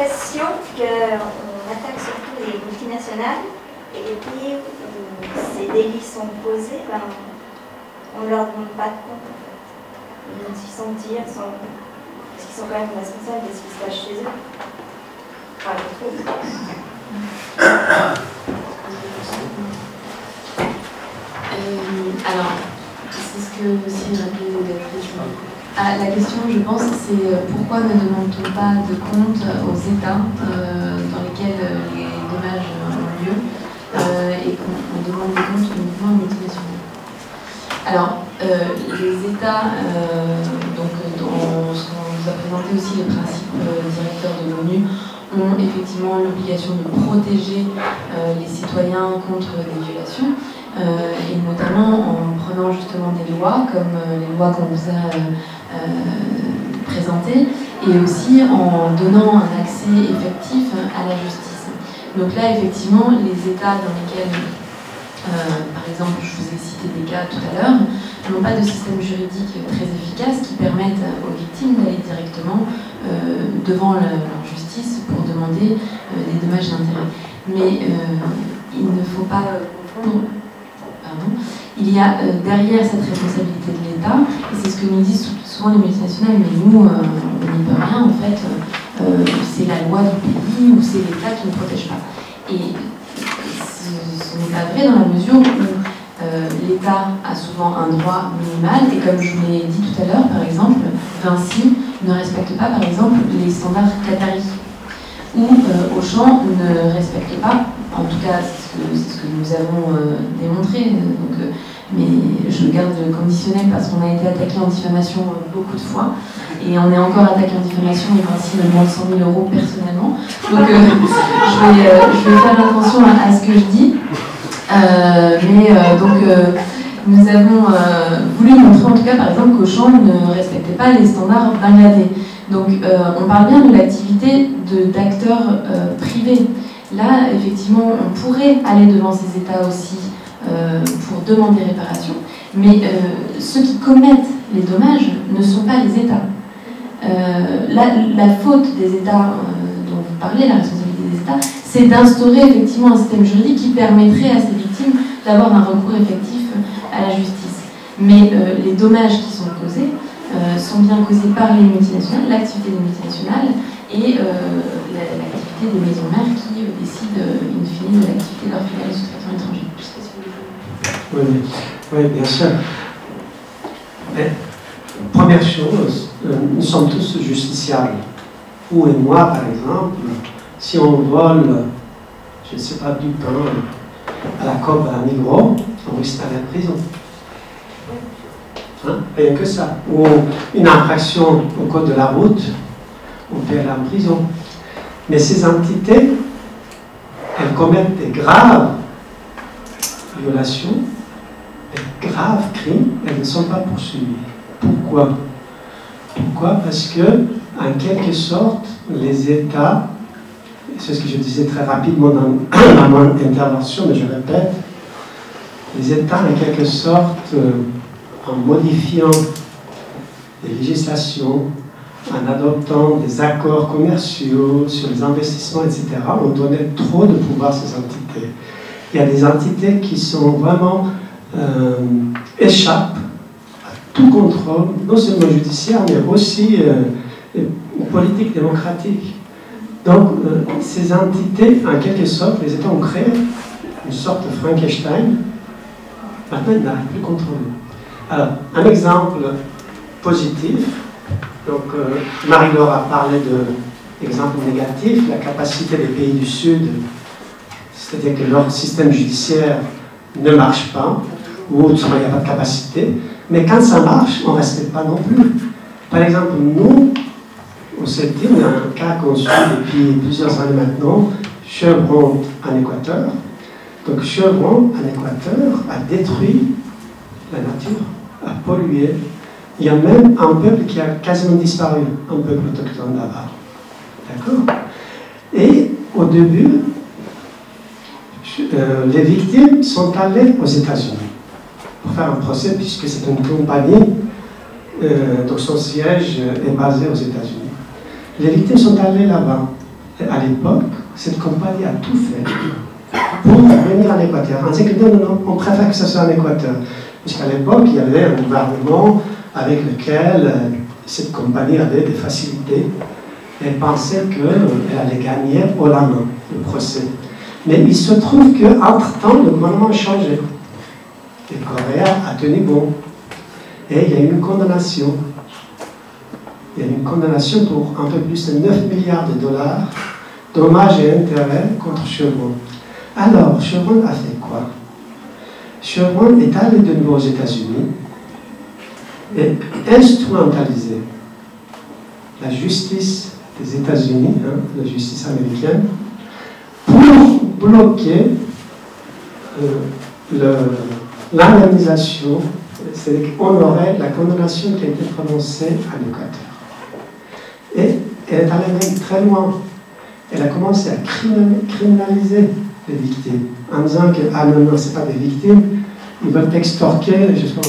l'impression qu'on attaque surtout les multinationales et les pays où ces délits sont posés, ben, on ne leur demande pas de compte. Ils s'y sont dit, parce qu'ils sont quand même responsables de ce qui se passe chez eux. Enfin, je trouve. Alors, c'est ce que aussi rappelé la question. La question, je pense, c'est pourquoi ne demande-t-on pas de compte aux États dans lesquels les dommages ont lieu et qu'on demande des comptes uniquement aux multinationales. Alors, les États, donc dans ce qu'on vous a présenté aussi, les principes directeurs de l'ONU, ont effectivement l'obligation de protéger les citoyens contre des violations, et notamment en prenant justement des lois, comme les lois qu'on vous a présentées, et aussi en donnant un accès effectif à la justice. Donc là, effectivement, les États dans lesquels, par exemple, je vous ai cité des cas tout à l'heure, n'ont pas de système juridique très efficace qui permette aux victimes d'aller directement devant leur justice pour demander des dommages d'intérêt. Mais il ne faut pas confondre. Il y a derrière cette responsabilité de l'État, et c'est ce que nous disent souvent les multinationales, mais nous, on n'y peut rien, en fait, c'est la loi du pays ou c'est l'État qui ne protège pas. Et ce n'est pas vrai dans la mesure où l'État a souvent un droit minimal, et comme je vous l'ai dit tout à l'heure, par exemple, Vinci ne respecte pas, par exemple, les standards qataris, ou Auchan ne respecte pas, en tout cas c'est ce que nous avons démontré, donc, mais je garde le conditionnel parce qu'on a été attaqué en diffamation beaucoup de fois, et on est encore attaqué en diffamation, et Vinci me demande 100 000 € personnellement, donc je vais faire attention à ce que je dis, nous avons voulu montrer en tout cas par exemple qu'Auchan ne respectait pas les standards bangladais. Donc on parle bien de l'activité d'acteurs privés. Là, effectivement, on pourrait aller devant ces États aussi pour demander réparation, mais ceux qui commettent les dommages ne sont pas les États. La faute des États dont vous parlez, la responsabilité des États, c'est d'instaurer effectivement un système juridique qui permettrait à ces victimes d'avoir un recours effectif à la justice. Mais les dommages qui sont causés sont bien causés par les multinationales, l'activité des multinationales et l'activité des maisons mères qui décident in fine de l'activité de leur filiale de sous-traitants étrangers. Je sais pas si vous voulez. Oui, bien sûr. Mais, première chose, nous sommes tous justiciables. Vous et moi, par exemple, si on vole, je ne sais pas, du pain à la COP à Migros, on risque d'aller en prison. Hein? Rien que ça. Ou une infraction au code de la route, on peut aller en prison. Mais ces entités, elles commettent des graves violations, des graves crimes, elles ne sont pas poursuivies. Pourquoi? Pourquoi? Parce que, en quelque sorte, les États, c'est ce que je disais très rapidement dans mon intervention, mais je répète, les États, en quelque sorte, en modifiant les législations, en adoptant des accords commerciaux sur les investissements, etc., ont donné trop de pouvoir à ces entités. Il y a des entités qui sont vraiment échappent à tout contrôle, non seulement judiciaire, mais aussi politique, démocratique. Donc, ces entités, en quelque sorte, les États ont créé une sorte de Frankenstein. Maintenant, ils n'arrivent plus à contrôler. Alors, un exemple positif. Donc, Marie-Laure a parlé d'exemple négatif, la capacité des pays du Sud, c'est-à-dire que leur système judiciaire ne marche pas, ou autrement, il n'y a pas de capacité. Mais quand ça marche, on ne respecte pas non plus. Par exemple, nous, au CETI, on a un cas qu'on suit depuis plusieurs années maintenant, Chevron en Équateur. Donc Chevron en Équateur a détruit la nature, a pollué. Il y a même un peuple qui a quasiment disparu, un peuple autochtone là-bas. D'accord? Et au début, les victimes sont allées aux États-Unis pour faire un procès, puisque c'est une compagnie, donc son siège est basé aux États-Unis. Les victimes sont allées là-bas. à l'époque, cette compagnie a tout fait pour venir à l'Équateur. On dit que non, on préfère que ce soit en Équateur. Parce qu'à l'époque, il y avait un gouvernement avec lequel cette compagnie avait des facilités et pensait qu'elle allait gagner au la main le procès. Mais il se trouve qu'entre-temps, le gouvernement a changé. Et Correa a tenu bon. Et il y a eu une condamnation. Il y a eu une condamnation pour un peu plus de 9 milliards de dollars, dommages et intérêts contre Chevron. Alors, Chevron a fait quoi? Chevron est allé de nouveau aux États-Unis et instrumentalisé la justice des États-Unis, la justice américaine, pour bloquer l'indemnisation, c'est-à-dire honorer la condamnation qui a été prononcée à l'Équateur. Et elle est allée même très loin. Elle a commencé à criminaliser les victimes, en disant que, ah non, non, ce n'est pas des victimes, ils veulent extorquer, je sais pas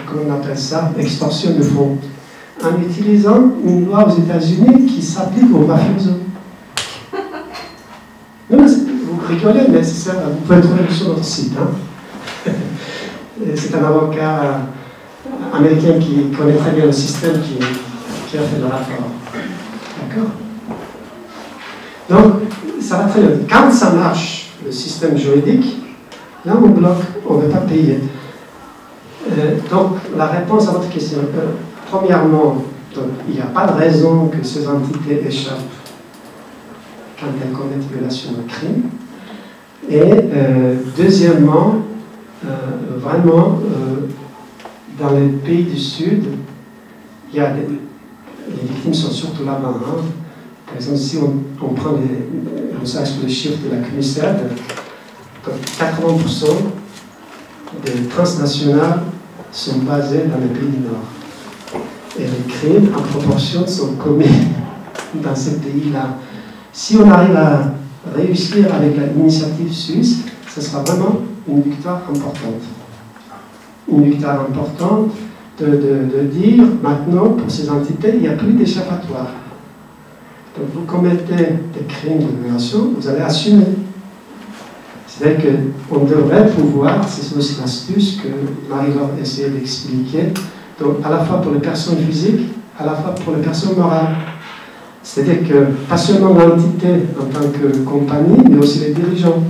comment on appelle ça, extorsion de fonds, en utilisant une loi aux États-Unis qui s'applique aux mafiosos. Non, vous rigolez, mais c'est ça, vous pouvez le trouver sur notre site. C'est un avocat américain qui connaît très bien le système qui a fait le rapport. D'accord? Donc, ça va très bien. Quand ça marche, le système juridique, là on bloque, on ne veut pas payer. Donc, la réponse à votre question, premièrement, donc, il n'y a pas de raison que ces entités échappent quand elles commettent violation de crime. Et deuxièmement, vraiment, dans les pays du Sud, il y a les victimes sont surtout là-bas. Par exemple, si on prend les chiffres de la CNUSED, 80% des transnationales sont basées dans les pays du Nord. Et les crimes, en proportion, sont commis dans ces pays-là. Si on arrive à réussir avec l'initiative suisse, ce sera vraiment une victoire importante. Une victoire importante de dire, maintenant, pour ces entités, il n'y a plus d'échappatoire. Donc vous commettez des crimes de violation, vous allez assumer. C'est-à-dire qu'on devrait pouvoir, c'est aussi l'astuce que Marie va essayer d'expliquer, donc à la fois pour les personnes physiques, à la fois pour les personnes morales. C'est-à-dire que pas seulement l'entité en tant que compagnie, mais aussi les dirigeants.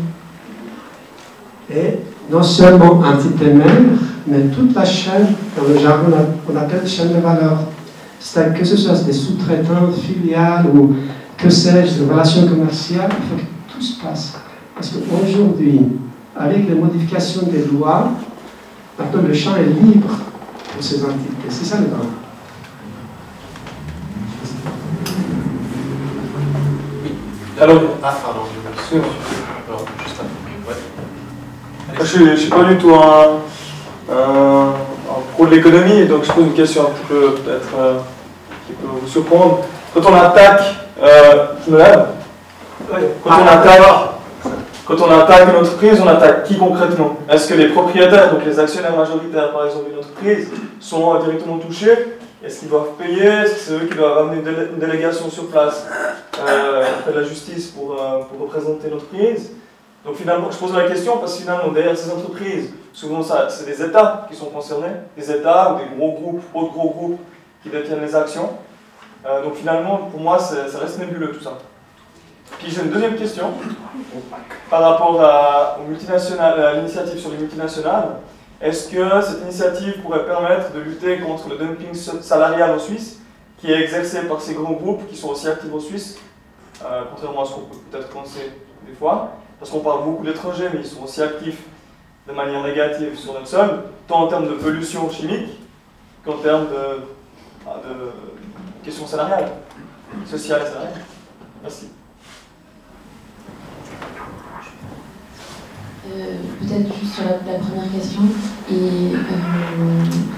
Et non seulement entité mère, mais toute la chaîne, dans le jargon on appelle chaîne de valeur. C'est-à-dire que ce soit des sous-traitants, filiales ou que sais-je, des relations commerciales, il faut que tout se passe. Parce qu'aujourd'hui, avec les modifications des lois, maintenant le champ est libre pour ces entités. C'est ça le drame. Alors, pardon, je me alors, juste après. Ouais. Je ne suis pas du tout un pro de l'économie, donc je pose une question un petit peu, peut-être, qui peut vous surprendre. Quand on attaque, je me lève. Quand on attaque une entreprise, on attaque qui concrètement? Est-ce que les propriétaires, donc les actionnaires majoritaires par exemple d'une entreprise, sont directement touchés? Est-ce qu'ils doivent payer? Est-ce que c'est eux qui doivent amener une délégation sur place auprès de la justice pour représenter l'entreprise? Donc finalement, je pose la question parce que finalement, derrière ces entreprises, souvent c'est des États qui sont concernés, des États ou des gros groupes, autres gros groupes qui détiennent les actions. Donc finalement, pour moi, ça reste nébuleux tout ça. Puis j'ai une deuxième question par rapport aux multinationales, à l'initiative sur les multinationales. Est-ce que cette initiative pourrait permettre de lutter contre le dumping salarial en Suisse, qui est exercé par ces grands groupes qui sont aussi actifs en Suisse, contrairement à ce qu'on peut peut-être penser des fois, parce qu'on parle beaucoup d'étrangers, mais ils sont aussi actifs de manière négative sur notre sol, tant en termes de pollution chimique qu'en termes de questions salariales, sociales et salariales. Merci. Peut-être juste sur la première question, et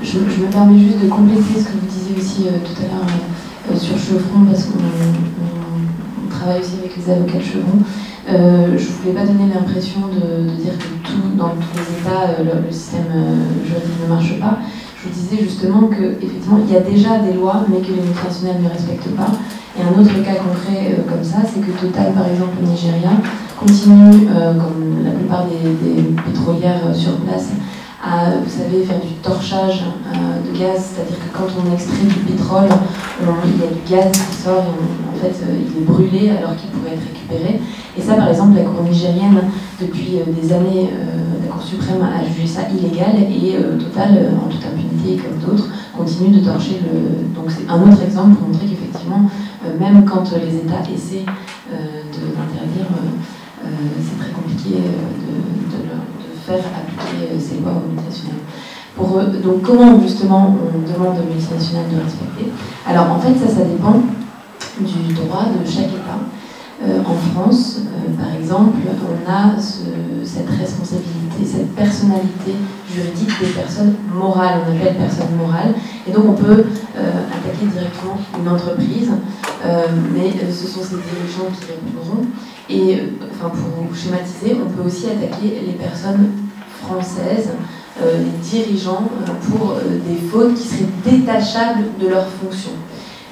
je me permets juste de compléter ce que vous disiez aussi tout à l'heure sur Chevron, parce qu'on travaille aussi avec les avocats de Chevron. Je ne voulais pas donner l'impression de dire que dans tous les États, le système juridique ne marche pas. Je vous disais justement qu'effectivement, il y a déjà des lois, mais que les multinationales ne respectent pas. Et un autre cas concret comme ça, c'est que Total, par exemple au Nigeria, continue, comme la plupart des pétrolières sur place, à, vous savez, faire du torchage de gaz, c'est-à-dire que quand on extrait du pétrole, il y a du gaz qui sort et en fait il est brûlé alors qu'il pourrait être récupéré. Et ça, par exemple, la Cour nigérienne, depuis des années, la Cour suprême a jugé ça illégal et Total, en toute impunité comme d'autres, continue de torcher le... Donc c'est un autre exemple pour montrer qu'effectivement, même quand les États essaient de l'interdire, c'est très compliqué de faire appliquer ces lois aux multinationales. Donc comment justement on demande aux multinationales de respecter? Alors en fait ça dépend du droit de chaque État. En France, par exemple, on a cette responsabilité, cette personnalité juridique des personnes morales, on appelle personnes morales, et donc on peut attaquer directement une entreprise, mais ce sont ces dirigeants qui répondront. Et enfin, pour schématiser, on peut aussi attaquer les personnes françaises, les dirigeants, pour des fautes qui seraient détachables de leurs fonctions.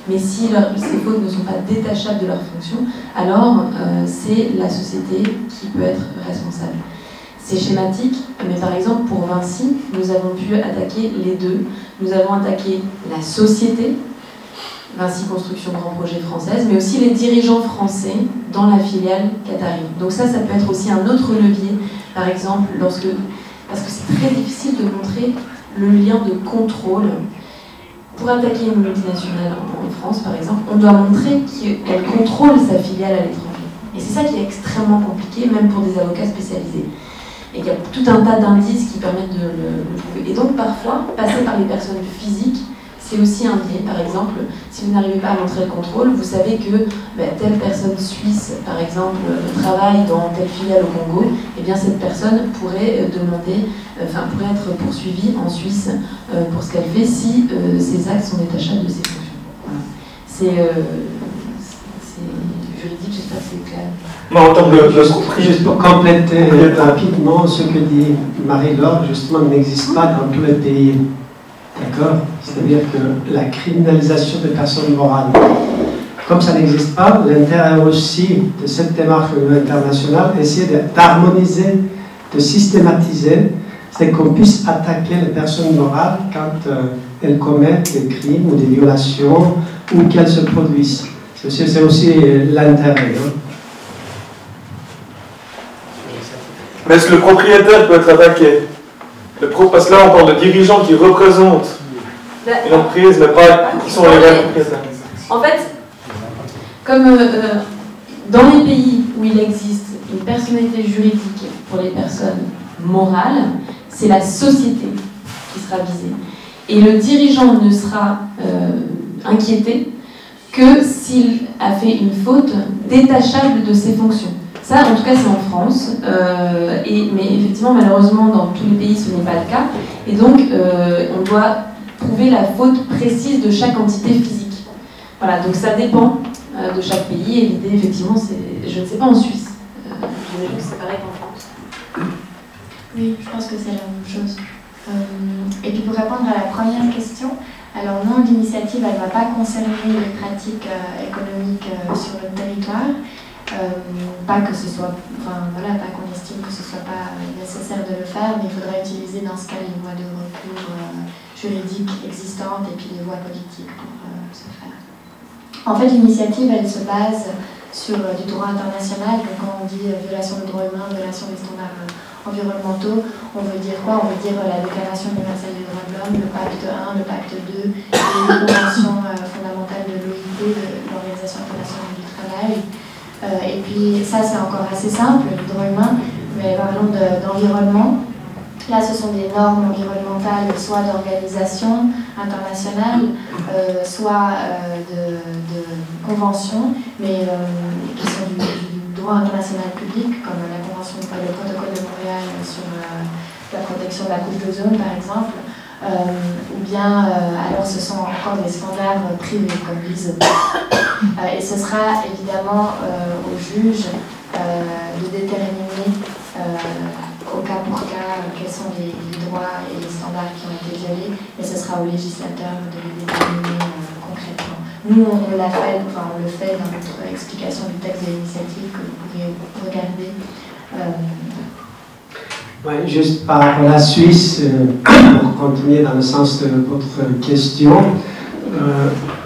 Mais si ces fautes ne sont pas détachables de leurs fonctions, alors c'est la société qui peut être responsable. C'est schématique, mais par exemple pour Vinci, nous avons pu attaquer les deux. Nous avons attaqué la société, Vinci Construction Grand Projet française, mais aussi les dirigeants français dans la filiale qatari. Donc ça peut être aussi un autre levier, par exemple, parce que c'est très difficile de montrer le lien de contrôle. Pour attaquer une multinationale en France, par exemple, on doit montrer qu'elle contrôle sa filiale à l'étranger. Et c'est ça qui est extrêmement compliqué, même pour des avocats spécialisés. Et il y a tout un tas d'indices qui permettent de le prouver. Et donc, parfois, passer par les personnes physiques, c'est aussi un biais. Par exemple, si vous n'arrivez pas à montrer le contrôle, vous savez que telle personne suisse, par exemple, travaille dans telle filiale au Congo, et bien cette personne pourrait pourrait être poursuivie en Suisse pour ce qu'elle fait si ses actes sont détachables de ses fonctions. Voilà. C'est juridique, j'espère que c'est clair. Non, en termes de Juste pour compléter rapidement, ce que dit Marie-Laure, justement, n'existe pas dans tous les pays. D'accord? C'est-à-dire que la criminalisation des personnes morales, comme ça n'existe pas, l'intérêt aussi de cette démarche au niveau international, essayer d'harmoniser, de systématiser, c'est qu'on puisse attaquer les personnes morales quand elles commettent des crimes ou des violations ou qu'elles se produisent. C'est aussi l'intérêt. Hein. Mais est-ce que le propriétaire peut être attaqué? Parce que là, on parle de dirigeants qui représentent une entreprise, mais pas qui sont les vrais propriétaires. En fait, comme dans les pays où il existe une personnalité juridique pour les personnes morales, c'est la société qui sera visée. Et le dirigeant ne sera inquiété que s'il a fait une faute détachable de ses fonctions. Ça, en tout cas, c'est en France. Mais effectivement, malheureusement, dans tous les pays, ce n'est pas le cas. Et donc, on doit prouver la faute précise de chaque entité physique. Voilà, donc ça dépend de chaque pays. Et l'idée, effectivement, c'est... Je ne sais pas en Suisse. J'imagine que c'est pareil qu'en France. Oui, je pense que c'est la même chose. Et puis pour répondre à la première question, alors non, l'initiative, elle ne va pas concerner les pratiques économiques sur le territoire. Pas que ce soit, pas qu'on estime que ce soit pas nécessaire de le faire, mais il faudrait utiliser dans ce cas les voies de recours juridiques existantes et puis les voies politiques pour ce faire. En fait, l'initiative, elle se base sur du droit international. Donc quand on dit violation des droits humains, violation des standards environnementaux, on veut dire quoi? On veut dire la Déclaration universelle des droits de l'homme, le pacte 1, le pacte 2, les conventions fondamentales de l'OIT, de l'Organisation internationale du travail. Et puis ça c'est encore assez simple, le droit humain, mais parlons d'environnement. Là ce sont des normes environnementales, soit d'organisation internationale, soit de conventions, mais qui sont du droit international public, comme le protocole de Montréal sur la protection de la couche d'ozone par exemple, ou bien alors ce sont encore des standards privés comme l'ISO. Et ce sera évidemment au juge de déterminer au cas pour cas quels sont les droits et les standards qui ont été violés, et ce sera au législateur de les déterminer concrètement. Nous, on l'a fait, enfin, on le fait dans notre explication du texte de l'initiative que vous pourriez regarder. Ouais, juste par rapport à la Suisse, pour continuer dans le sens de votre question,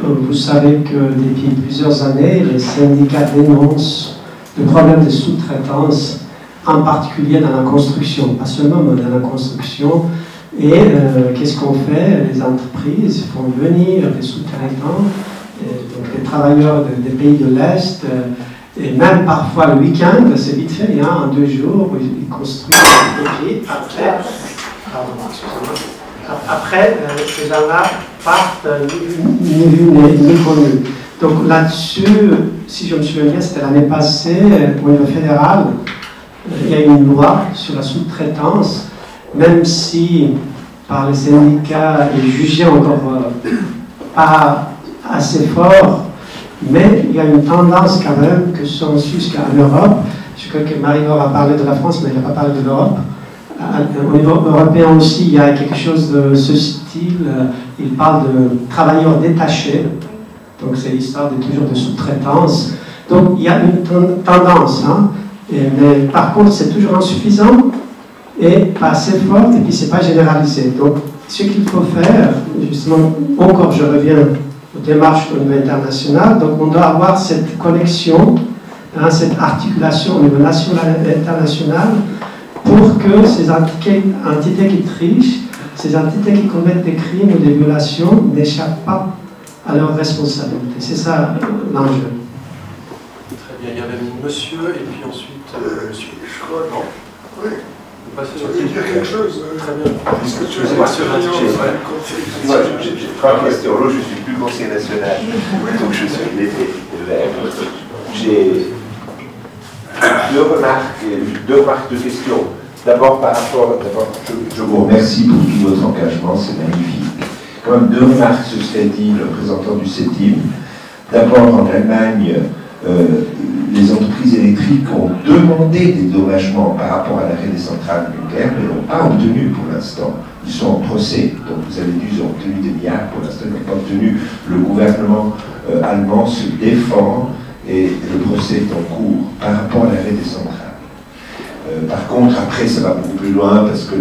vous savez que depuis plusieurs années, les syndicats dénoncent le problème de sous-traitance, en particulier dans la construction, pas seulement mais dans la construction. Et qu'est-ce qu'on fait? Les entreprises font venir des sous-traitants, donc des travailleurs des pays de l'Est, et même parfois le week-end, c'est vite fait, hein, en 2 jours, ils construisent des pieds. Après, ces gens-là partent ni vus ni connus. Donc là-dessus, si je me souviens bien, c'était l'année passée, au niveau fédéral, il y a une loi sur la sous-traitance, même si par les syndicats est jugé encore pas assez fort, mais il y a une tendance quand même que ce soit en Suisse qu'en Europe. Je crois que Marie-Laure a parlé de la France, mais elle n'a pas parlé de l'Europe. Au niveau européen aussi, il y a quelque chose de ce style. Il parle de travailleurs détachés, donc c'est l'histoire toujours de sous-traitance. Donc il y a une tendance, hein, mais par contre c'est toujours insuffisant et pas assez fort, et puis c'est pas généralisé. Donc ce qu'il faut faire, justement, encore je reviens aux démarches au niveau international, donc on doit avoir cette connexion, hein, cette articulation au niveau national et international, pour que ces entités qui trichent, ces entités qui commettent des crimes ou des violations n'échappent pas à leurs responsabilités. C'est ça l'enjeu. Très bien, il y avait monsieur et puis ensuite monsieur. Je crois, non? Oui. Vous passez sur Vous voulez dire quelque chose? Très bien. Excusez-moi, j'ai 3 questions. Là, je suis plus conseiller national, donc je suis l'élève. J'ai 2 remarques, 2 questions. D'abord, je vous remercie pour tout votre engagement, c'est magnifique. Quand même 2 remarques, ce serait dit le représentant du CETIM. D'abord, en Allemagne, les entreprises électriques ont demandé des dédommagements par rapport à l'arrêt des centrales nucléaires, mais n'ont pas obtenu pour l'instant. Ils sont en procès, donc vous avez dit qu'ils ont obtenu des milliards, pour l'instant ils n'ont pas obtenu. Le gouvernement allemand se défend et le procès est en cours par rapport à l'arrêt des centrales. Par contre, après, ça va beaucoup plus loin parce que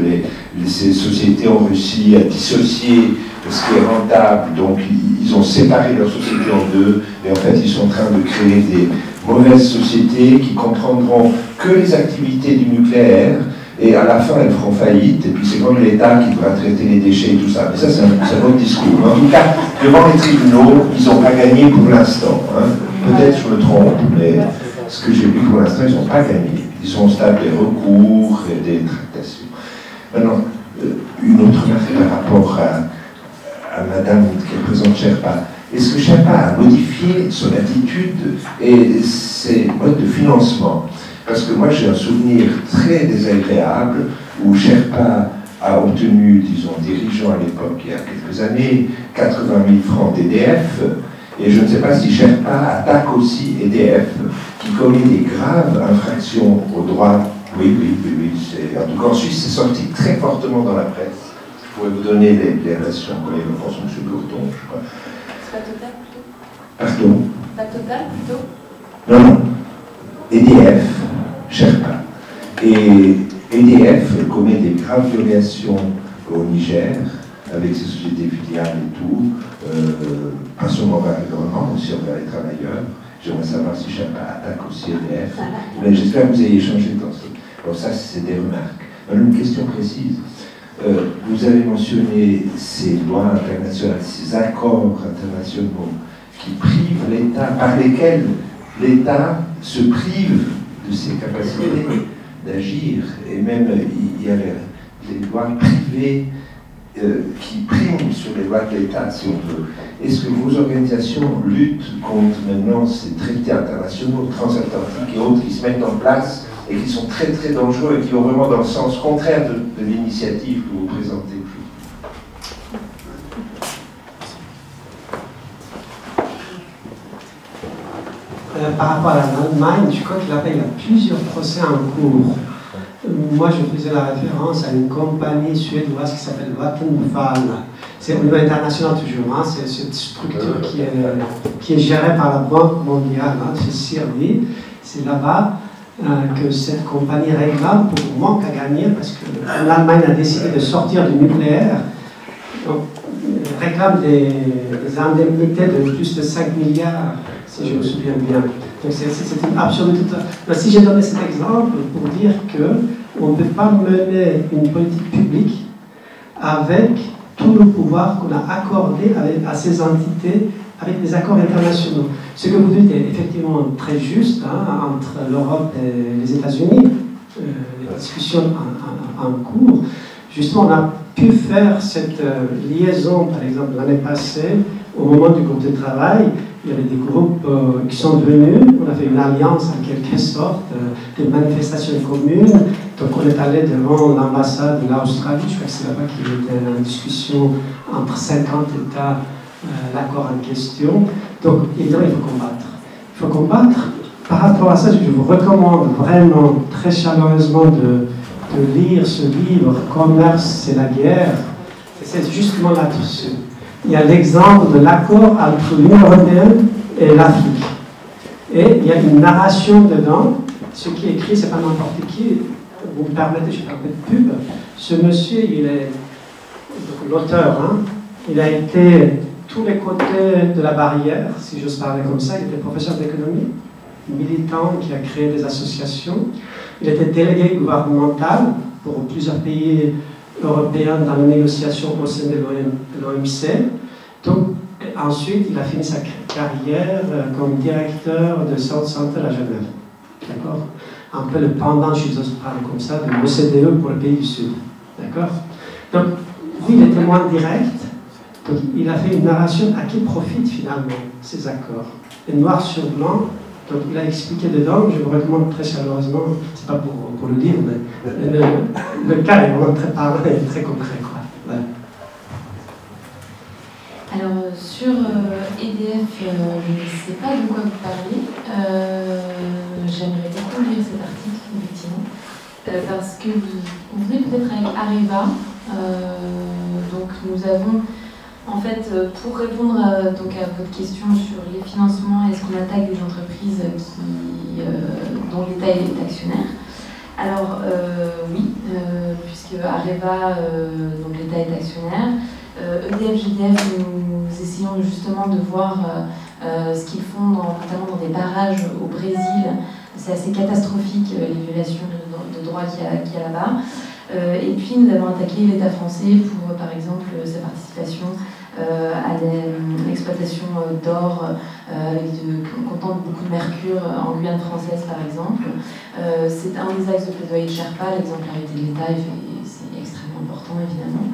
ces sociétés ont réussi à dissocier ce qui est rentable. Donc, ils ont séparé leur société en 2 et en fait, ils sont en train de créer des mauvaises sociétés qui comprendront que les activités du nucléaire et à la fin, elles feront faillite. Et puis, c'est comme l'État qui devra traiter les déchets et tout ça. Mais ça, c'est un autre discours. Mais en tout cas, devant les tribunaux, ils n'ont pas gagné pour l'instant. Hein. Peut-être je me trompe, mais ce que j'ai vu pour l'instant, ils n'ont pas gagné. Ils sont au stade des recours et des tractations. Maintenant, une autre remarque par rapport à madame qui représente Sherpa. Est-ce que Sherpa a modifié son attitude et ses modes de financement? Parce que moi, j'ai un souvenir très désagréable où Sherpa a obtenu, disons, dirigeant à l'époque, il y a quelques années, 80 000 francs d'EDF. Et je ne sais pas si Sherpa attaque aussi EDF, qui commet des graves infractions au droit. Oui. En tout cas, en Suisse, c'est sorti très fortement dans la presse. Je pourrais vous donner les relations. Vous voyez, je pense que M. Courton, je crois. C'est pas Total plutôt? Pardon? Pas Total plutôt? Non. EDF, Sherpa. Et EDF commet des graves violations au Niger, avec ses sociétés filiales et tout, pas seulement envers le gouvernement, mais aussi envers les travailleurs. J'aimerais savoir si Sherpa attaque aussi EDF. Mais j'espère que vous ayez échangé dans ce... Donc ça, c'est des remarques. Alors, une question précise. Vous avez mentionné ces lois internationales, ces accords internationaux qui privent l'État, par lesquels l'État se prive de ses capacités d'agir. Et même, il y a les lois privées qui priment sur les lois de l'État, si on veut. Est-ce que vos organisations luttent contre maintenant ces traités internationaux, transatlantiques et autres qui se mettent en place et qui sont très très dangereux et qui vont vraiment dans le sens contraire de l'initiative que vous présentez? Par rapport à l'Allemagne, je crois qu'il y a plusieurs procès en cours. Moi, je faisais la référence à une compagnie suédoise qui s'appelle Vattenfall. C'est au niveau international toujours, hein, c'est cette structure qui est gérée par la Banque mondiale, hein, c'est CIRDI. C'est là-bas que cette compagnie réclame pour le manque à gagner, parce que l'Allemagne a décidé de sortir du nucléaire. Donc, réclame des indemnités de plus de 5 milliards, si je me souviens bien. Donc c'est une absolue... Si j'ai donné cet exemple pour dire qu'on ne peut pas mener une politique publique avec tout le pouvoir qu'on a accordé à ces entités avec des accords internationaux. Ce que vous dites est effectivement très juste, hein, entre l'Europe et les États-Unis, les discussions en cours. Justement, on a pu faire cette liaison, par exemple, l'année passée, au moment du groupe de travail. Il y avait des groupes qui sont venus, on a fait une alliance en quelque sorte, des manifestations communes. Donc on est allé devant l'ambassade de l'Australie, je crois que c'est là-bas qu'il y était en discussion entre 50 États, l'accord en question. Donc évidemment, il faut combattre. Il faut combattre. Par rapport à ça, je vous recommande vraiment très chaleureusement de lire ce livre, Commerce, c'est la guerre. C'est justement là-dessus. Il y a l'exemple de l'accord entre l'Union européenne et l'Afrique. Et il y a une narration dedans. Ce qui est écrit, c'est pas n'importe qui. Vous me permettez, je fais un peu de pub. Ce monsieur, il est l'auteur, hein, il a été tous les côtés de la barrière, si j'ose parler comme ça. Il était professeur d'économie, militant qui a créé des associations. Il était délégué gouvernemental pour plusieurs pays européens dans les négociations au sein de l'OMC. Donc, ensuite, il a fini sa carrière comme directeur de South Center à Genève. D'accord? Un peu le pendant, je vous parle comme ça, de l'OCDE pour le pays du Sud. D'accord? Donc, lui, il est témoin direct. Donc, il a fait une narration à qui profitent finalement ces accords. Et noir sur blanc. Donc il a expliqué dedans, je vous recommande très chaleureusement, c'est pas pour le lire, mais le cas est vraiment très parlant et très concret. Quoi. Ouais. Alors sur EDF, je ne sais pas de quoi vous parlez. J'aimerais beaucoup lire cet article, effectivement, parce que vous venez peut-être avec Areva. Donc nous avons... En fait, pour répondre donc à votre question sur les financements, est-ce qu'on attaque des entreprises dont l'État est actionnaire? Alors oui, puisque Areva, donc l'État est actionnaire. EDF, GDF, nous essayons justement de voir ce qu'ils font, notamment dans des barrages au Brésil. C'est assez catastrophique les violations de droits qu'il y a là-bas. Et puis nous avons attaqué l'État français pour, par exemple, sa participation à l'exploitation d'or contenant beaucoup de mercure en Guyane française, par exemple. C'est un des axes de plaidoyer de Sherpa, l'exemplarité de l'État, c'est extrêmement important, évidemment.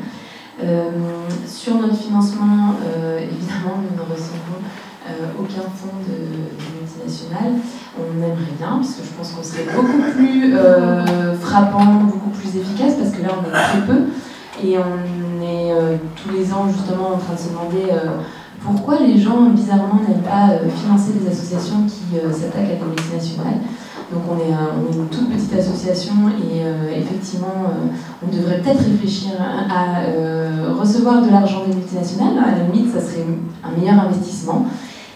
Sur notre financement, évidemment, nous ne recevons aucun fonds de multinationales. On aimerait bien, parce que je pense qu'on serait beaucoup plus frappant, beaucoup plus efficace, parce que là on est très peu, et on est tous les ans justement en train de se demander pourquoi les gens bizarrement n'aiment pas financer des associations qui s'attaquent à des multinationales. Donc on est une toute petite association et effectivement on devrait peut-être réfléchir à recevoir de l'argent des multinationales. À la limite, ça serait un meilleur investissement.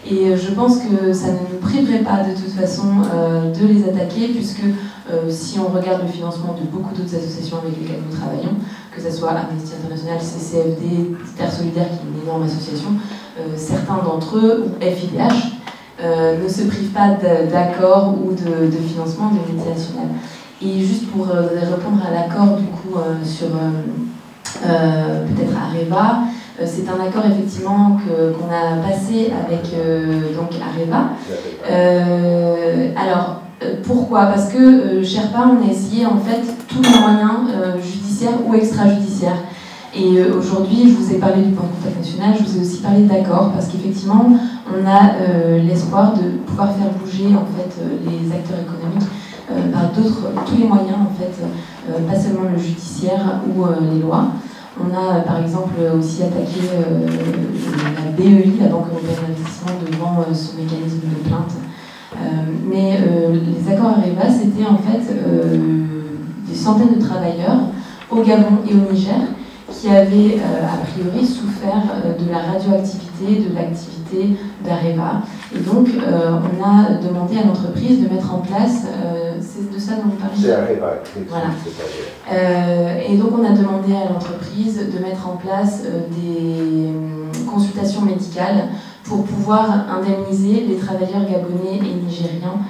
Et je pense que ça ne nous priverait pas de toute façon de les attaquer, puisque si on regarde le financement de beaucoup d'autres associations avec lesquelles nous travaillons, que ce soit Amnesty International, CCFD, Terre Solidaire, qui est une énorme association, certains d'entre eux, ou FIDH, ne se privent pas d'accord ou de financement de multinationales. Et juste pour répondre à l'accord du coup sur peut-être Areva, c'est un accord effectivement qu'on a passé avec donc Areva. Alors pourquoi? Parce que Sherpa, on a essayé en fait tous les moyens judiciaires ou extrajudiciaires. Et aujourd'hui, je vous ai parlé du point de contact national, je vous ai aussi parlé d'accord, parce qu'effectivement, on a l'espoir de pouvoir faire bouger en fait les acteurs économiques par tous les moyens en fait, pas seulement le judiciaire ou les lois. On a par exemple aussi attaqué la BEI, la Banque européenne d'investissement, devant son mécanisme de plainte. Mais les accords Areva, c'était en fait des centaines de travailleurs au Gabon et au Niger qui avait a priori souffert de la radioactivité, de l'activité d'Areva. Et donc, on a demandé à l'entreprise de mettre en place, c'est de ça dont vous parlez ? C'est Areva. Voilà. Et donc, on a demandé à l'entreprise de mettre en place des consultations médicales pour pouvoir indemniser les travailleurs gabonais et nigériens.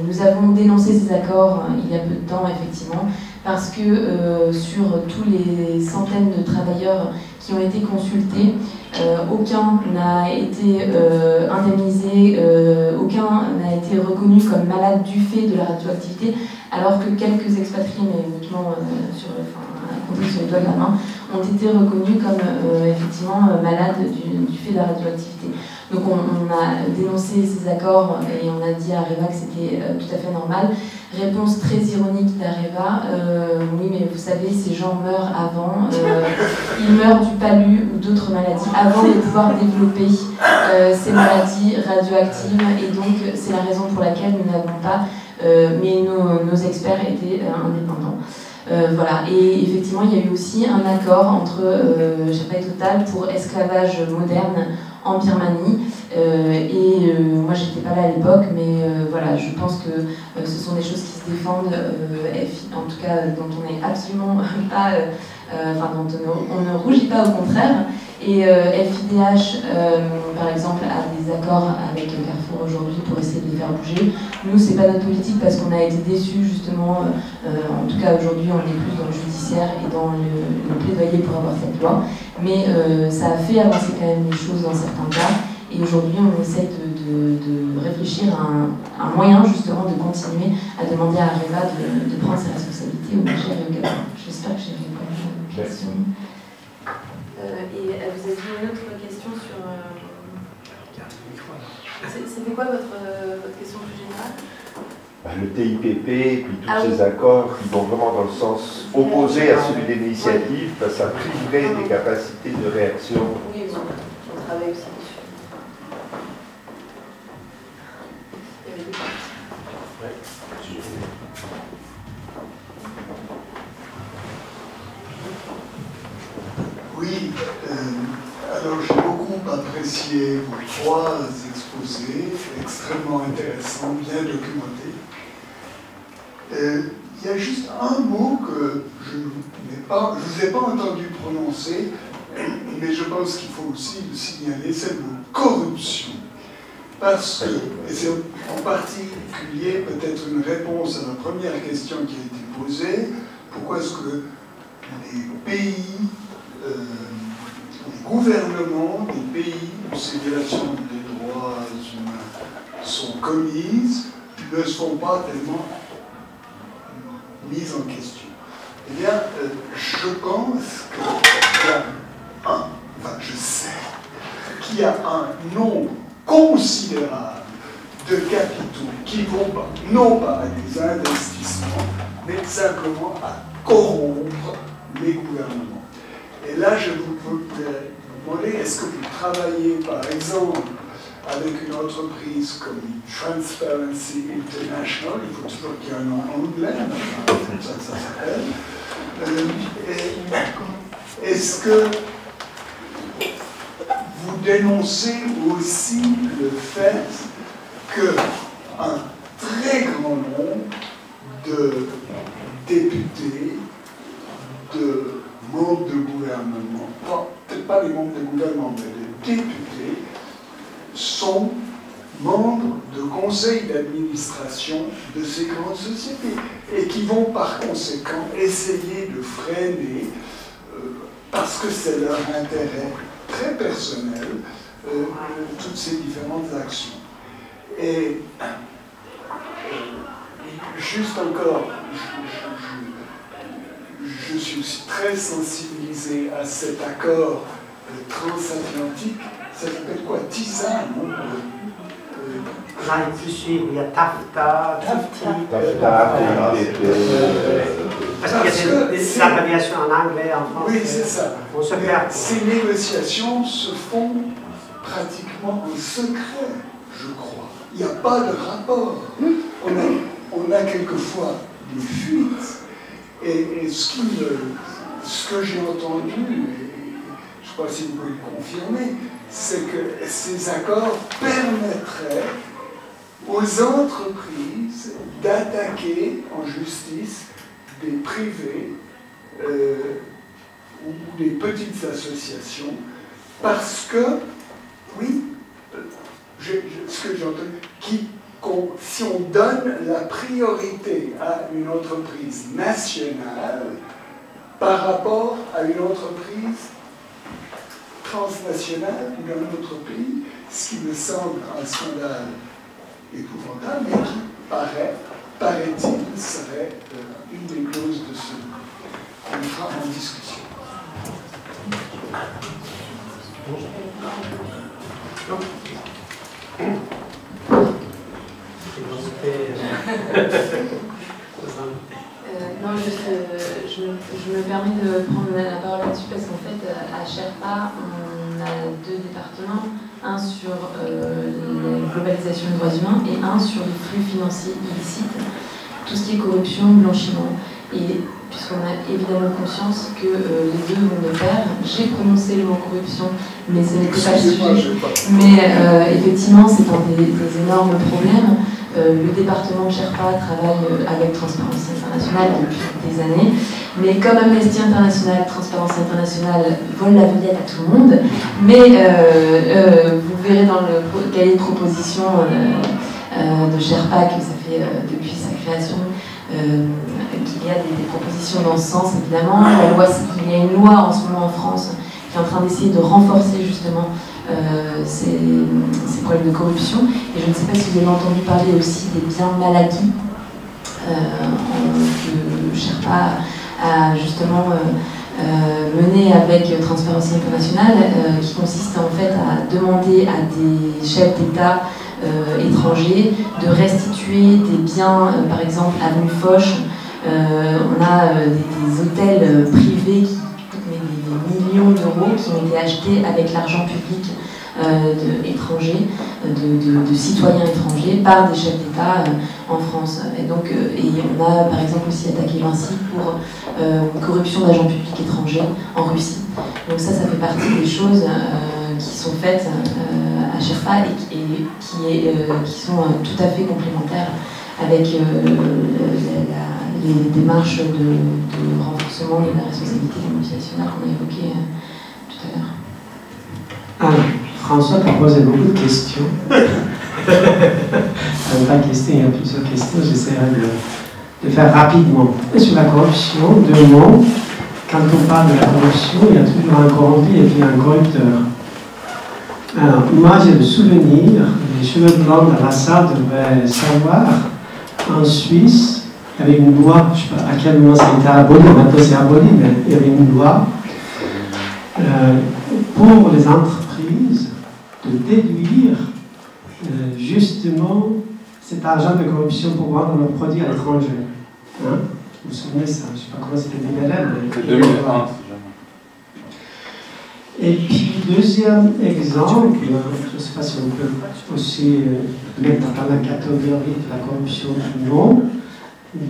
Nous avons dénoncé ces accords il y a peu de temps, effectivement, parce que sur tous les centaines de travailleurs qui ont été consultés, aucun n'a été indemnisé, aucun n'a été reconnu comme malade du fait de la radioactivité, alors que quelques expatriés, mais uniquement comptés sur les doigts de la main, ont été reconnus comme effectivement malades du fait de la radioactivité. Donc on a dénoncé ces accords et on a dit à Areva que c'était tout à fait normal. Réponse très ironique d'Areva, oui mais vous savez, ces gens meurent avant, ils meurent du palu ou d'autres maladies avant de pouvoir développer ces maladies radioactives, et donc c'est la raison pour laquelle nous n'avons pas, mais nos experts étaient indépendants. Voilà. Et effectivement, il y a eu aussi un accord entre Japa et Total pour esclavage moderne en Birmanie. Moi, j'étais pas là à l'époque, mais voilà, je pense que ce sont des choses qui se défendent, en tout cas dont on n'est absolument pas, dont on ne rougit pas, au contraire. Et FIDH, par exemple, a des accords avec Carrefour aujourd'hui pour essayer de les faire bouger. Nous, c'est pas notre politique parce qu'on a été déçus, justement. En tout cas, aujourd'hui, on est plus dans le judiciaire et dans le plaidoyer pour avoir cette loi. Mais ça a fait avancer quand même les choses dans certains cas. Et aujourd'hui, on essaie de réfléchir à un moyen, justement, de continuer à demander à Areva de prendre ses responsabilités au Niger et au Gabon. J'espère que j'ai répondu à la question. Et vous avez une autre question sur... C'était quoi votre question plus générale ? Le TIPP et puis tous ces accords qui vont vraiment dans le sens opposé à celui de l'initiative, parce que ça priverait des capacités de réaction. Oui, on travaille aussi dessus. Il y avait des questions. Oui, alors j'ai beaucoup apprécié vos trois exposés, extrêmement intéressants, bien documentés. Il y a juste un mot que je ne vous ai pas entendu prononcer, mais je pense qu'il faut aussi le signaler, c'est le mot corruption. Parce que, et c'est en particulier peut-être une réponse à la première question qui a été posée, pourquoi est-ce que les pays, les gouvernements des pays où ces violations des droits humains sont commises ne sont pas tellement mises en question? Eh bien, je pense qu'il y a je sais qu'il y a un nombre considérable de capitaux qui vont pas, non pas à des investissements, mais simplement à corrompre les gouvernements. Et là, je vous demander, est-ce que vous travaillez, par exemple, avec une entreprise comme Transparency International, il faut toujours qu'il y ait un nom anglais, comme ça s'appelle. Est-ce que vous dénoncez aussi le fait qu'un très grand nombre de députés, de membres de gouvernement, peut-être pas les membres de gouvernement, mais les députés, sont membres de conseils d'administration de ces grandes sociétés et qui vont par conséquent essayer de freiner, parce que c'est leur intérêt très personnel, toutes ces différentes actions. Et juste encore, je suis aussi très sensibilisé à cet accord transatlantique. Ça s'appelle quoi? TISA, non? Là, il peut suivre, il y a TAFTA, parce qu'il y a des abréviations en anglais, en français. Oui, c'est ça. On se perd. Ces négociations se font pratiquement en secret, je crois. Il n'y a pas de rapport. On a quelquefois des fuites. Et ce que j'ai entendu, et je ne sais pas si vous pouvez le confirmer, c'est que ces accords permettraient aux entreprises d'attaquer en justice des privés ou des petites associations parce que, oui, ce que j'ai entendu, si on donne la priorité à une entreprise nationale par rapport à une entreprise transnationale ou d'un autre pays, ce qui me semble un scandale épouvantable, mais qui paraît-il, serait une des clauses de ce contrat en discussion. Non, je me permets de prendre la parole là-dessus parce qu'en fait, à Sherpa, on a 2 départements, un sur la globalisation des droits humains et un sur les flux financiers illicites, tout ce qui est corruption, blanchiment. Et puisqu'on a évidemment conscience que les deux vont de pair, j'ai prononcé le mot corruption, mais ce n'était pas le sujet. Mais effectivement, c'est un des énormes problèmes. Le département de Sherpa travaille avec Transparency International depuis des années, mais comme Amnesty International, Transparency International vole la vedette à tout le monde, mais vous verrez dans le cahier de proposition de Sherpa que ça fait depuis sa création qu'il y a des propositions dans ce sens, évidemment. Il y a une loi en ce moment en France qui est en train d'essayer de renforcer justement ces problèmes de corruption. Et je ne sais pas si vous avez entendu parler aussi des biens mal acquis que Sherpa a justement mené avec Transparency International, qui consiste en fait à demander à des chefs d'État étrangers de restituer des biens, par exemple avenue Foch. On a des hôtels privés qui coûtent des millions d'euros qui ont été achetés avec l'argent public étrangers, de citoyens étrangers par des chefs d'État en France. Et donc, on a par exemple aussi attaqué Vinci pour corruption d'agents publics étrangers en Russie. Donc ça fait partie des choses qui sont faites à Sherpa et qui sont tout à fait complémentaires avec les démarches de renforcement de la responsabilité des multinationales qu'on a évoquées tout à l'heure. Alors, François t'a posé beaucoup de questions. Pas de questions, il y a plusieurs questions, j'essaierai de faire rapidement. Sur la corruption, 2 mots. Quand on parle de la corruption, il y a toujours un corrompu et puis un corrupteur. Alors, moi j'ai le souvenir, les cheveux blancs dans la salle devaient savoir, en Suisse, il y avait une loi, je ne sais pas à quel moment ça a été aboli, maintenant c'est aboli, mais il y avait une loi pour les entreprises de déduire justement cet argent de corruption pour vendre leurs produits à l'étranger. Hein? Vous vous souvenez de ça? Je ne sais pas comment c'était dit. C'est 2001. Et puis, deuxième exemple, je ne sais pas si on peut aussi mettre dans la catégorie de la corruption ou non.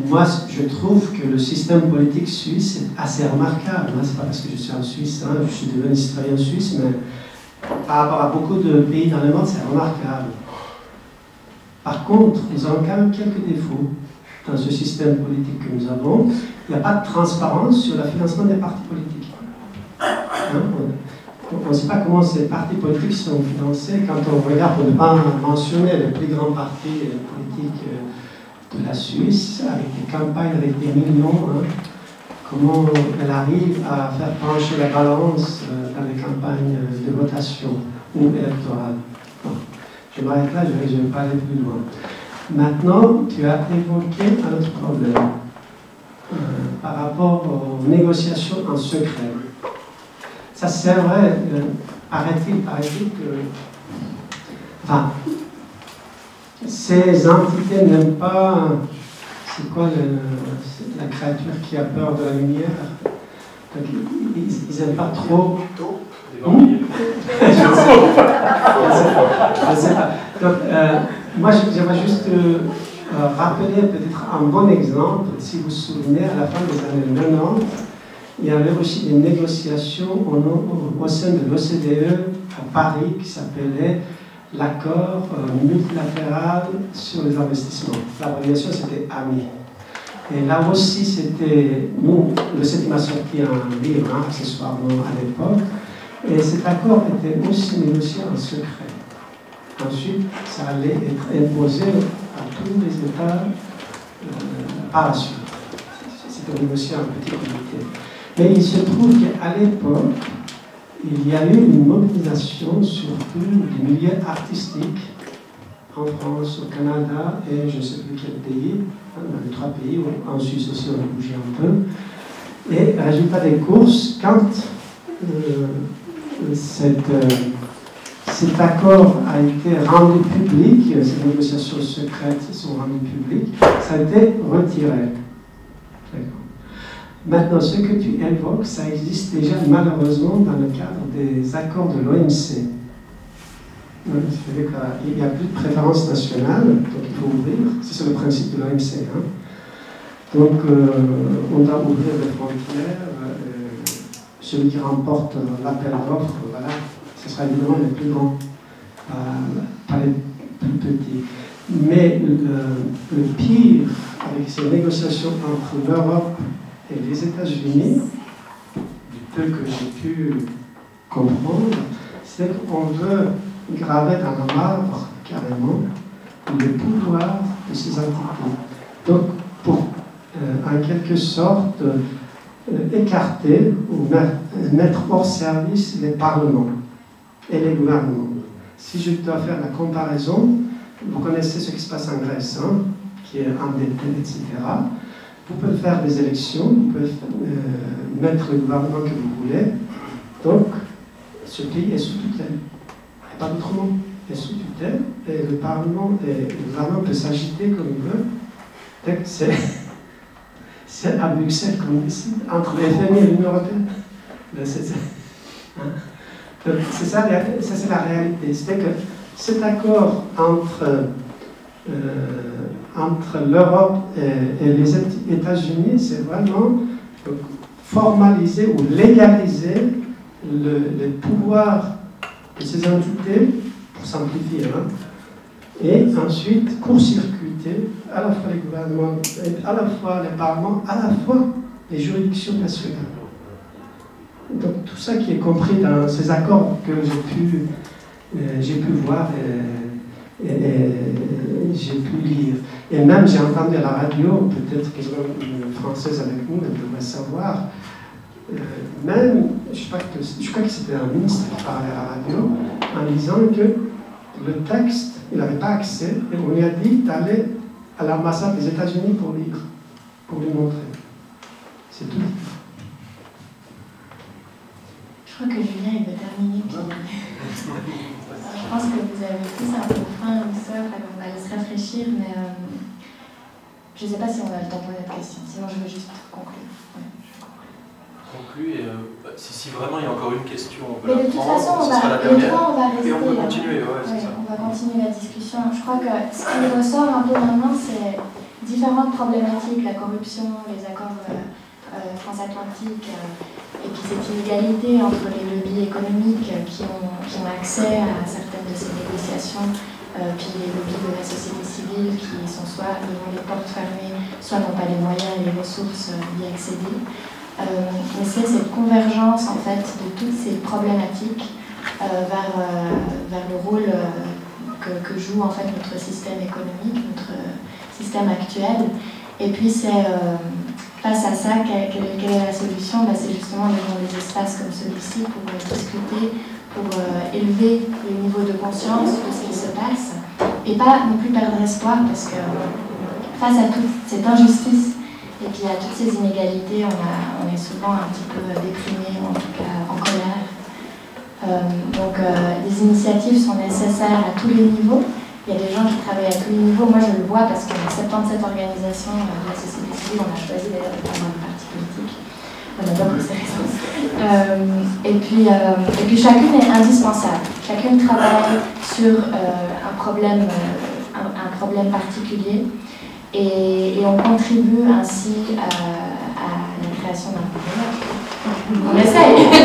Moi, je trouve que le système politique suisse est assez remarquable. Ce n'est pas parce que je suis en Suisse, hein, je suis devenu citoyen suisse, mais par rapport à beaucoup de pays dans le monde, c'est remarquable. Par contre, nous avons quand même quelques défauts dans ce système politique que nous avons. Il n'y a pas de transparence sur le financement des partis politiques. Hein, on ne sait pas comment ces partis politiques sont financés quand on regarde, pour ne pas mentionner les plus grands partis politiques de la Suisse, avec des campagnes avec des millions, hein, comment elle arrive à faire pencher la balance dans les campagnes de votation ou électorales. Bon, je m'arrête là, je vais pas aller plus loin. Maintenant, tu as évoqué un autre problème par rapport aux négociations en secret. Ça c'est vrai, paraît-il que enfin, ces entités n'aiment pas, c'est quoi la créature qui a peur de la lumière? Donc, ils n'aiment pas trop. Je ne sais pas. Donc, moi, j'aimerais juste rappeler peut-être un bon exemple. Si vous vous souvenez, à la fin des années 90, il y avait aussi des négociations au sein de l'OCDE à Paris qui s'appelait l'accord multilatéral sur les investissements. L'abréviation, c'était AMI. Et là aussi, c'était, nous, le CETI a sorti un livre, accessoirement à l'époque, et cet accord était aussi négocié en secret. Ensuite, ça allait être imposé à tous les États par la suite. C'était négocié en petit comité. Mais il se trouve qu'à l'époque, il y a eu une mobilisation surtout du milieu artistique en France, au Canada et je ne sais plus quel pays, dans les 3 pays, en Suisse aussi on a bougé un peu. Et résultat des courses, quand cet accord a été rendu public, ces négociations secrètes sont rendues publiques, ça a été retiré. Maintenant, ce que tu évoques, ça existe déjà malheureusement dans le cadre des accords de l'OMC. C'est-à-dire qu'il n'y a plus de préférence nationale, donc il faut ouvrir. C'est le principe de l'OMC. Hein. Donc, on doit ouvrir les frontières. Celui qui remporte l'appel d'offres, voilà, ce sera évidemment les plus grands, pas les plus petits. Mais le pire avec ces négociations entre l'Europe et les États-Unis, du peu que j'ai pu comprendre, c'est qu'on veut graver dans le marbre, carrément, le pouvoir de ces entités. Donc, pour, en quelque sorte, écarter ou mettre hors service les parlements et les gouvernements. Si je dois faire la comparaison, vous connaissez ce qui se passe en Grèce, hein, qui est endetté, etc. Vous pouvez faire des élections, vous pouvez mettre le gouvernement que vous voulez. Donc, ce pays est sous tutelle. Il n'y a pas d'autre mot. Il est sous tutelle et le Parlement et le gouvernement peut s'agiter comme il veut. C'est à Bruxelles qu'on décide, entre les FMI et l'Union européenne. C'est ça, c'est la réalité. C'est que cet accord entre l'Europe et les États-Unis, c'est vraiment formaliser ou légaliser le pouvoir de ces entités, pour simplifier, hein, et ensuite court-circuiter à la fois les gouvernements, à la fois les parlements, à la fois les juridictions nationales. Donc tout ça qui est compris dans ces accords que j'ai pu voir et j'ai pu lire. Et même j'ai entendu à la radio, peut-être que une Française avec nous, elle devrait savoir, même, je crois que c'était un ministre qui parlait à la radio, en disant que le texte, il n'avait pas accès, et on lui a dit d'aller à l'ambassade des États-Unis pour lire, pour lui montrer. C'est tout. Je crois que Julien, il veut terminer. Je pense que vous avez tous un peu faim ou ça, on va laisser réfléchir, mais je ne sais pas si on a le temps pour cette question, sinon je veux juste conclure. Ouais, conclue et si vraiment il y a encore une question, on mais de toute façon, on va rester. Et on peut continuer, ouais, c'est ça. On va continuer la discussion. Je crois que ce qui ressort un peu maintenant, c'est différentes problématiques, la corruption, les accords transatlantiques, et puis cette inégalité entre les lobbies économiques qui ont accès à certaines de ces négociations, puis les lobbies de la société civile qui sont soit devant les portes fermées, soit n'ont pas les moyens et les ressources d'y accéder. Mais c'est cette convergence en fait de toutes ces problématiques vers le rôle que joue en fait notre système économique, notre système actuel. Et puis c'est face à ça, quelle est la solution? C'est justement dans des espaces comme celui-ci pour discuter, pour élever le niveau de conscience de ce qui se passe et pas non plus perdre espoir parce que face à toute cette injustice et puis à toutes ces inégalités, on est souvent un petit peu déprimé, en tout cas en colère. Donc les initiatives sont nécessaires à tous les niveaux. Il y a des gens qui travaillent à tous les niveaux. Moi, je le vois parce qu'on a 77 organisations de la société civile. On a choisi d'ailleurs de prendre un parti politique. On a pas pour ces raisons. Et puis chacune est indispensable. Chacune travaille sur un problème particulier. et on contribue ainsi à la création d'un projet. On essaye.